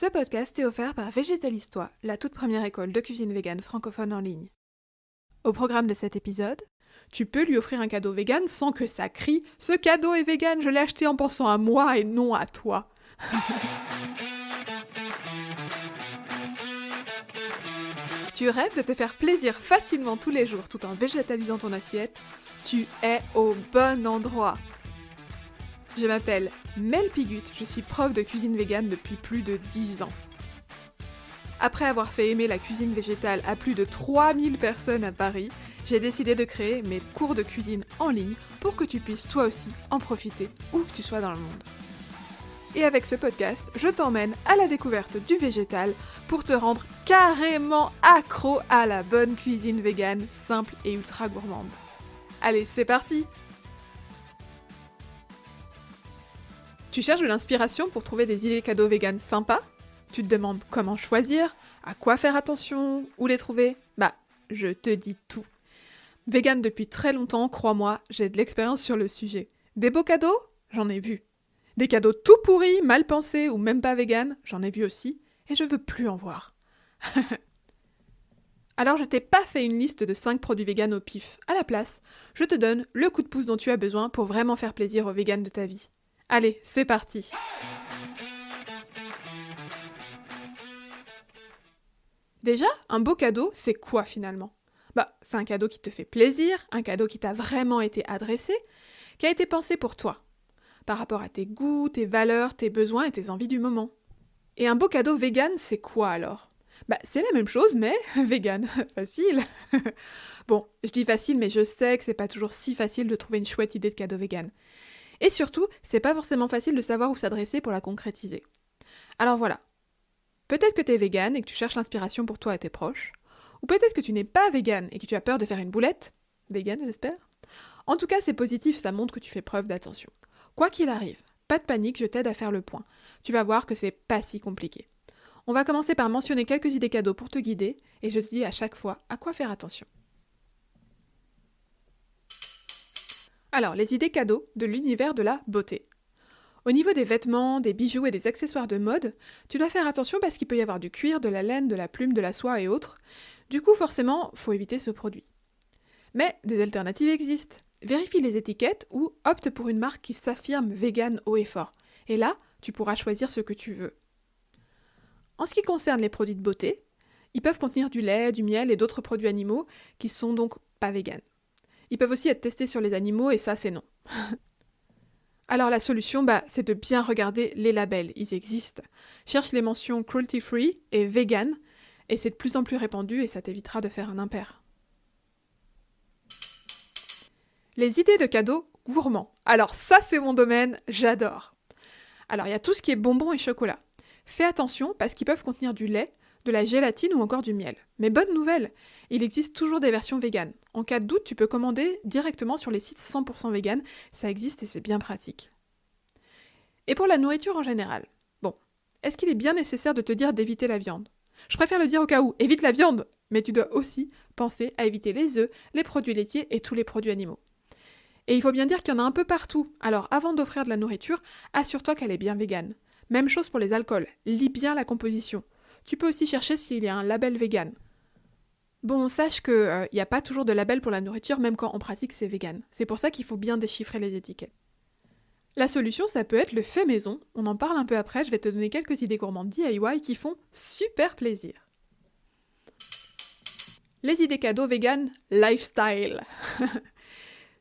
Ce podcast est offert par Végétalistois, la toute première école de cuisine végane francophone en ligne. Au programme de cet épisode, tu peux lui offrir un cadeau vegan sans que ça crie « Ce cadeau est vegan, je l'ai acheté en pensant à moi et non à toi !» Tu rêves de te faire plaisir facilement tous les jours tout en végétalisant ton assiette? Tu es au bon endroit. Je m'appelle Mel Pigut, je suis prof de cuisine végane depuis plus de 10 ans. Après avoir fait aimer la cuisine végétale à plus de 3000 personnes à Paris, j'ai décidé de créer mes cours de cuisine en ligne pour que tu puisses toi aussi en profiter où que tu sois dans le monde. Et avec ce podcast, je t'emmène à la découverte du végétal pour te rendre carrément accro à la bonne cuisine végane, simple et ultra gourmande. Allez, c'est parti! Tu cherches de l'inspiration pour trouver des idées cadeaux véganes sympas? Tu te demandes comment choisir, à quoi faire attention, où les trouver? Bah, je te dis tout. Végane depuis très longtemps, crois-moi, j'ai de l'expérience sur le sujet. Des beaux cadeaux? J'en ai vu. Des cadeaux tout pourris, mal pensés ou même pas véganes? J'en ai vu aussi, et je veux plus en voir. Alors je t'ai pas fait une liste de 5 produits véganes au pif. À la place, je te donne le coup de pouce dont tu as besoin pour vraiment faire plaisir aux véganes de ta vie. Allez, c'est parti! Déjà, un beau cadeau, c'est quoi finalement? Bah, c'est un cadeau qui te fait plaisir, un cadeau qui t'a vraiment été adressé, qui a été pensé pour toi, par rapport à tes goûts, tes valeurs, tes besoins et tes envies du moment. Et un beau cadeau vegan, c'est quoi alors? Bah, c'est la même chose, mais vegan. Facile. Bon, je dis facile, mais je sais que c'est pas toujours si facile de trouver une chouette idée de cadeau vegan. Et surtout, c'est pas forcément facile de savoir où s'adresser pour la concrétiser. Alors voilà. Peut-être que t'es vegan et que tu cherches l'inspiration pour toi et tes proches. Ou peut-être que tu n'es pas vegan et que tu as peur de faire une boulette. Vegan, j'espère. En tout cas, c'est positif, ça montre que tu fais preuve d'attention. Quoi qu'il arrive, pas de panique, je t'aide à faire le point. Tu vas voir que c'est pas si compliqué. On va commencer par mentionner quelques idées cadeaux pour te guider, et je te dis à chaque fois à quoi faire attention. Alors, les idées cadeaux de l'univers de la beauté. Au niveau des vêtements, des bijoux et des accessoires de mode, tu dois faire attention parce qu'il peut y avoir du cuir, de la laine, de la plume, de la soie et autres. Du coup, forcément, faut éviter ce produit. Mais des alternatives existent. Vérifie les étiquettes ou opte pour une marque qui s'affirme vegan haut et fort. Et là, tu pourras choisir ce que tu veux. En ce qui concerne les produits de beauté, ils peuvent contenir du lait, du miel et d'autres produits animaux qui sont donc pas véganes. Ils peuvent aussi être testés sur les animaux et ça, c'est non. Alors la solution, c'est de bien regarder les labels, ils existent. Cherche les mentions cruelty-free et vegan, et c'est de plus en plus répandu et ça t'évitera de faire un impair. Les idées de cadeaux gourmands. Alors ça, c'est mon domaine, j'adore. Alors il y a tout ce qui est bonbons et chocolat. Fais attention parce qu'ils peuvent contenir du lait, de la gélatine ou encore du miel. Mais bonne nouvelle, il existe toujours des versions véganes. En cas de doute, tu peux commander directement sur les sites 100% véganes, ça existe et c'est bien pratique. Et pour la nourriture en général, est-ce qu'il est bien nécessaire de te dire d'éviter la viande? Je préfère le dire au cas où, évite la viande! Mais tu dois aussi penser à éviter les œufs, les produits laitiers et tous les produits animaux. Et il faut bien dire qu'il y en a un peu partout, alors avant d'offrir de la nourriture, assure-toi qu'elle est bien végane. Même chose pour les alcools, lis bien la composition. Tu peux aussi chercher s'il y a un label vegan. Bon, sache qu'il n'y a pas toujours de label pour la nourriture, même quand en pratique c'est vegan. C'est pour ça qu'il faut bien déchiffrer les étiquettes. La solution, ça peut être le fait maison. On en parle un peu après, je vais te donner quelques idées gourmandes DIY qui font super plaisir. Les idées cadeaux vegan lifestyle.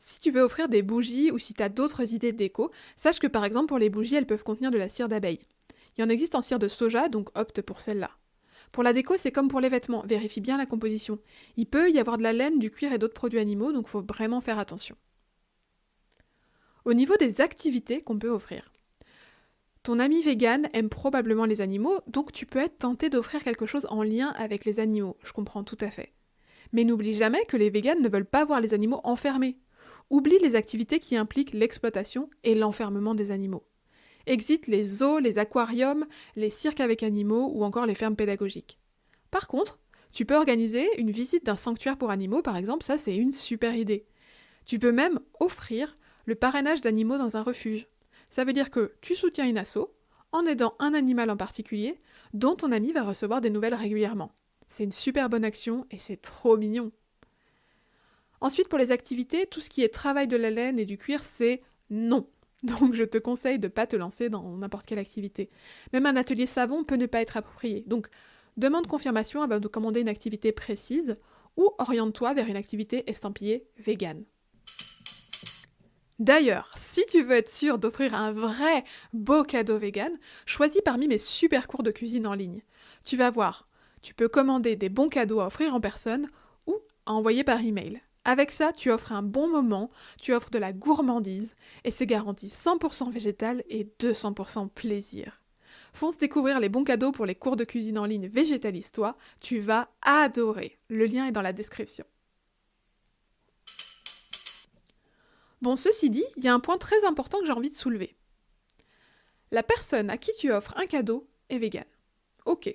Si tu veux offrir des bougies ou si tu as d'autres idées de déco, sache que par exemple pour les bougies, elles peuvent contenir de la cire d'abeille. Il y en existe en cire de soja, donc opte pour celle-là. Pour la déco, c'est comme pour les vêtements, vérifie bien la composition. Il peut y avoir de la laine, du cuir et d'autres produits animaux, donc il faut vraiment faire attention. Au niveau des activités qu'on peut offrir. Ton ami vegan aime probablement les animaux, donc tu peux être tenté d'offrir quelque chose en lien avec les animaux, je comprends tout à fait. Mais n'oublie jamais que les véganes ne veulent pas voir les animaux enfermés. Oublie les activités qui impliquent l'exploitation et l'enfermement des animaux. Exit les zoos, les aquariums, les cirques avec animaux ou encore les fermes pédagogiques. Par contre, tu peux organiser une visite d'un sanctuaire pour animaux, par exemple, ça c'est une super idée. Tu peux même offrir le parrainage d'animaux dans un refuge. Ça veut dire que tu soutiens une asso, en aidant un animal en particulier dont ton ami va recevoir des nouvelles régulièrement. C'est une super bonne action et c'est trop mignon. Ensuite, pour les activités, tout ce qui est travail de la laine et du cuir, c'est non. Donc je te conseille de ne pas te lancer dans n'importe quelle activité. Même un atelier savon peut ne pas être approprié. Donc demande confirmation avant de commander une activité précise ou oriente-toi vers une activité estampillée vegan. D'ailleurs, si tu veux être sûr d'offrir un vrai beau cadeau vegan, choisis parmi mes super cours de cuisine en ligne. Tu vas voir, tu peux commander des bons cadeaux à offrir en personne ou à envoyer par email. Avec ça, tu offres un bon moment, tu offres de la gourmandise et c'est garanti 100% végétal et 200% plaisir. Fonce découvrir les bons cadeaux pour les cours de cuisine en ligne Végétalise-toi, tu vas adorer. Le lien est dans la description. Bon, ceci dit, il y a un point très important que j'ai envie de soulever. La personne à qui tu offres un cadeau est végane. Ok.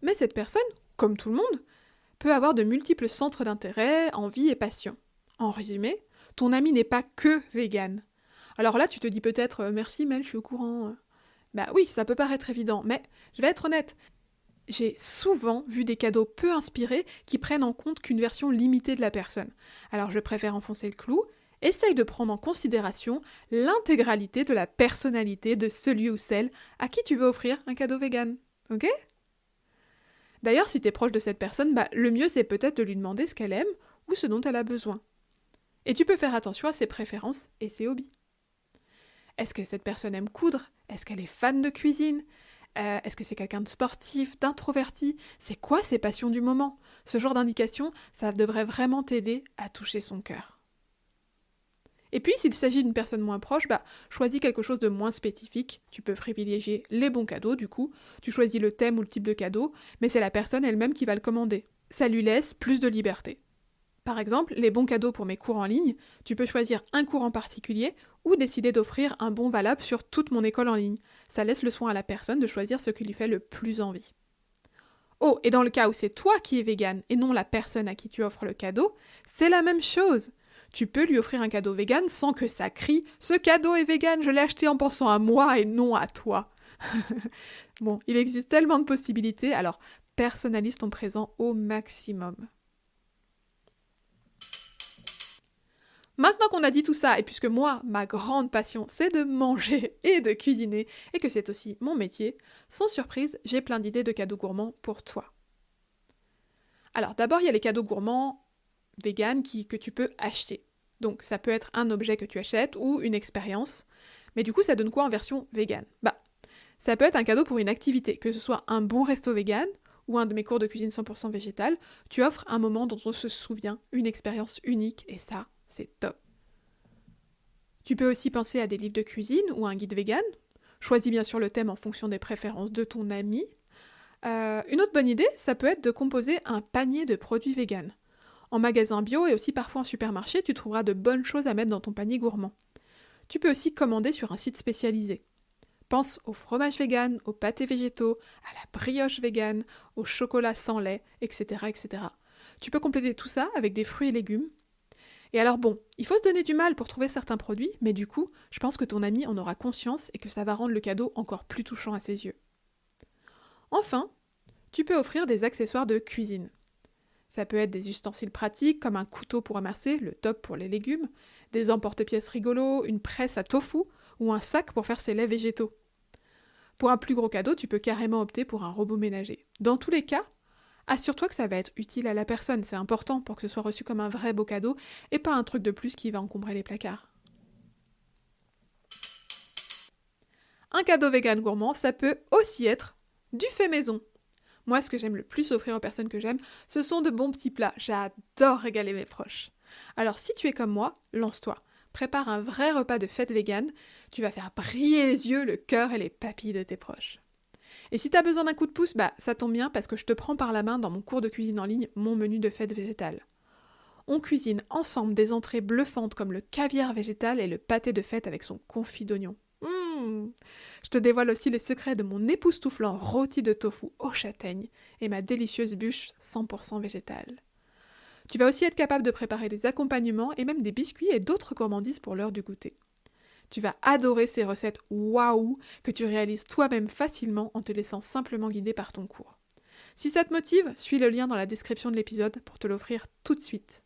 Mais cette personne, comme tout le monde, peut avoir de multiples centres d'intérêt, envies et passions. En résumé, ton ami n'est pas que végane. Alors là, tu te dis peut-être merci Mel, je suis au courant. Bah oui, ça peut paraître évident, mais je vais être honnête. J'ai souvent vu des cadeaux peu inspirés qui prennent en compte qu'une version limitée de la personne. Alors je préfère enfoncer le clou. Essaye de prendre en considération l'intégralité de la personnalité de celui ou celle à qui tu veux offrir un cadeau vegan. Ok ? D'ailleurs, si tu es proche de cette personne, le mieux c'est peut-être de lui demander ce qu'elle aime ou ce dont elle a besoin. Et tu peux faire attention à ses préférences et ses hobbies. Est-ce que cette personne aime coudre ? Est-ce qu'elle est fan de cuisine ? Est-ce que c'est quelqu'un de sportif, d'introverti ? C'est quoi ses passions du moment ? Ce genre d'indication, ça devrait vraiment t'aider à toucher son cœur. Et puis, s'il s'agit d'une personne moins proche, choisis quelque chose de moins spécifique. Tu peux privilégier les bons cadeaux, du coup. Tu choisis le thème ou le type de cadeau, mais c'est la personne elle-même qui va le commander. Ça lui laisse plus de liberté. Par exemple, les bons cadeaux pour mes cours en ligne, tu peux choisir un cours en particulier ou décider d'offrir un bon valable sur toute mon école en ligne. Ça laisse le soin à la personne de choisir ce qui lui fait le plus envie. Oh, et dans le cas où c'est toi qui es végane et non la personne à qui tu offres le cadeau, c'est la même chose. Tu peux lui offrir un cadeau vegan sans que ça crie « Ce cadeau est vegan, je l'ai acheté en pensant à moi et non à toi ». Bon, il existe tellement de possibilités, alors personnalise ton présent au maximum. Maintenant qu'on a dit tout ça, et puisque moi, ma grande passion, c'est de manger et de cuisiner, et que c'est aussi mon métier, sans surprise, j'ai plein d'idées de cadeaux gourmands pour toi. Alors d'abord, il y a les cadeaux gourmands vegan que tu peux acheter. Donc ça peut être un objet que tu achètes ou une expérience. Mais du coup, ça donne quoi en version vegan ? Ça peut être un cadeau pour une activité, que ce soit un bon resto vegan ou un de mes cours de cuisine 100% végétale. Tu offres un moment dont on se souvient, une expérience unique, et ça, c'est top. Tu peux aussi penser à des livres de cuisine ou un guide vegan. Choisis bien sûr le thème en fonction des préférences de ton ami. Une autre bonne idée, ça peut être de composer un panier de produits vegan. En magasin bio et aussi parfois en supermarché, tu trouveras de bonnes choses à mettre dans ton panier gourmand. Tu peux aussi commander sur un site spécialisé. Pense au fromage vegan, aux pâtés végétaux, à la brioche vegan, au chocolat sans lait, etc., etc. Tu peux compléter tout ça avec des fruits et légumes. Et alors bon, il faut se donner du mal pour trouver certains produits, mais du coup, je pense que ton ami en aura conscience et que ça va rendre le cadeau encore plus touchant à ses yeux. Enfin, tu peux offrir des accessoires de cuisine. Ça peut être des ustensiles pratiques comme un couteau pour ramasser, le top pour les légumes, des emporte-pièces rigolos, une presse à tofu ou un sac pour faire ses laits végétaux. Pour un plus gros cadeau, tu peux carrément opter pour un robot ménager. Dans tous les cas, assure-toi que ça va être utile à la personne, c'est important pour que ce soit reçu comme un vrai beau cadeau et pas un truc de plus qui va encombrer les placards. Un cadeau vegan gourmand, ça peut aussi être du fait maison. Moi, ce que j'aime le plus offrir aux personnes que j'aime, ce sont de bons petits plats. J'adore régaler mes proches. Alors si tu es comme moi, lance-toi. Prépare un vrai repas de fête vegan. Tu vas faire briller les yeux, le cœur et les papilles de tes proches. Et si tu as besoin d'un coup de pouce, ça tombe bien parce que je te prends par la main dans mon cours de cuisine en ligne, mon menu de fête végétale. On cuisine ensemble des entrées bluffantes comme le caviar végétal et le pâté de fête avec son confit d'oignon. Je te dévoile aussi les secrets de mon époustouflant rôti de tofu aux châtaignes et ma délicieuse bûche 100% végétale. Tu vas aussi être capable de préparer des accompagnements et même des biscuits et d'autres gourmandises pour l'heure du goûter. Tu vas adorer ces recettes waouh que tu réalises toi-même facilement en te laissant simplement guider par ton cours. Si ça te motive, suis le lien dans la description de l'épisode pour te l'offrir tout de suite.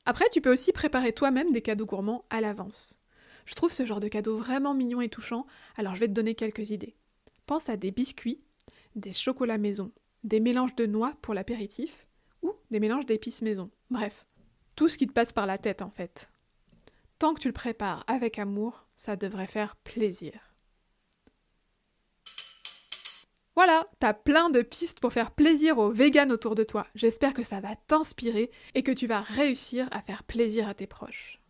Après, tu peux aussi préparer toi-même des cadeaux gourmands à l'avance. Je trouve ce genre de cadeau vraiment mignon et touchant, alors je vais te donner quelques idées. Pense à des biscuits, des chocolats maison, des mélanges de noix pour l'apéritif, ou des mélanges d'épices maison. Bref, tout ce qui te passe par la tête en fait. Tant que tu le prépares avec amour, ça devrait faire plaisir. Voilà, t'as plein de pistes pour faire plaisir aux véganes autour de toi. J'espère que ça va t'inspirer et que tu vas réussir à faire plaisir à tes proches.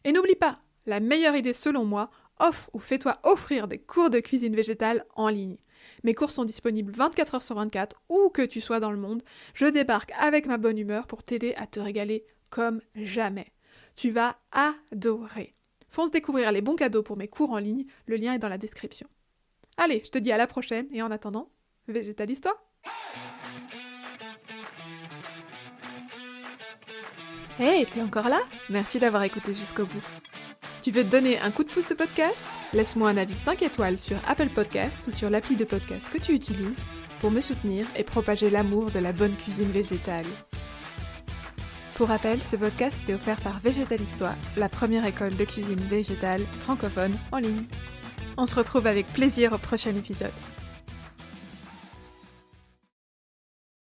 Et n'oublie pas, la meilleure idée selon moi, offre ou fais-toi offrir des cours de cuisine végétale en ligne. Mes cours sont disponibles 24 heures sur 24, où que tu sois dans le monde. Je débarque avec ma bonne humeur pour t'aider à te régaler comme jamais. Tu vas adorer. Fonce découvrir les bons cadeaux pour mes cours en ligne, le lien est dans la description. Allez, je te dis à la prochaine et en attendant, végétalise-toi! Hey, t'es encore là? Merci d'avoir écouté jusqu'au bout. Tu veux te donner un coup de pouce au podcast? Laisse-moi un avis 5 étoiles sur Apple Podcast ou sur l'appli de podcast que tu utilises pour me soutenir et propager l'amour de la bonne cuisine végétale. Pour rappel, ce podcast est offert par Végétalise-toi, la première école de cuisine végétale francophone en ligne. On se retrouve avec plaisir au prochain épisode.